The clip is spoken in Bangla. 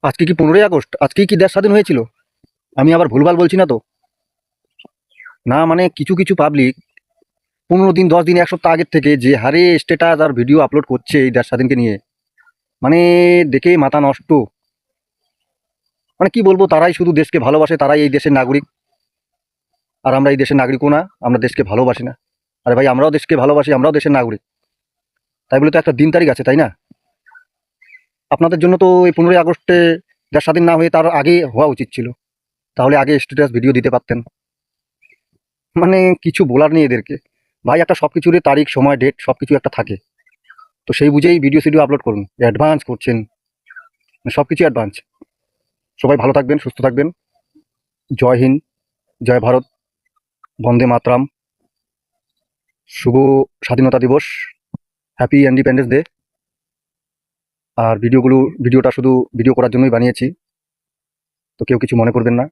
আজকে কি 15ই আগস্ট? আজকেই কি দেশ স্বাধীন হয়েছিল? আমি আবার ভুলভাল বলছি না তো? না মানে কিছু কিছু পাবলিক 15 দিন, 10 দিন, এক সপ্তাহ আগের থেকে যে হারে স্ট্যাটাস আর ভিডিও আপলোড করছে এই দেশ স্বাধীনকে নিয়ে, মানে দেখে মাথা নষ্ট। মানে কি বলবো, তারাই শুধু দেশকে ভালোবাসে, তারাই এই দেশের নাগরিক। আর আমরা এই দেশের নাগরিকও না, আমরা দেশকে ভালোবাসি না। আরে ভাই, আমরাও দেশকে ভালোবাসি, আমরাও দেশের নাগরিক। তাই বলে তো একটা দিন তারিখ আছে, তাই না? আপনাদের জন্য তো এই 15ই আগস্টে দেশ স্বাধীন না হয়ে তার আগে হওয়া উচিত ছিল। তাহলে আগে স্ট্যাটাস ভিডিও দিতে পারতেন। মানে কিছু বলার নেই এদেরকে। ভাই, একটা সব কিছুরই তারিখ, সময়, ডেট সব কিছু একটা থাকে। তো সেই বুঝেই ভিডিও সিডিও আপলোড করুন। অ্যাডভান্স করছেন, সব কিছু অ্যাডভান্স। সবাই ভালো থাকবেন, সুস্থ থাকবেন। জয় হিন্দ, জয় ভারত, বন্দে মাতরম, শুভ স্বাধীনতা দিবস, হ্যাপি ইন্ডিপেন্ডেন্স ডে। আর ভিডিওটা শুধু ভিডিও করার জন্যই বানিয়েছি, তো কেউ কিছু মনে করবেন না।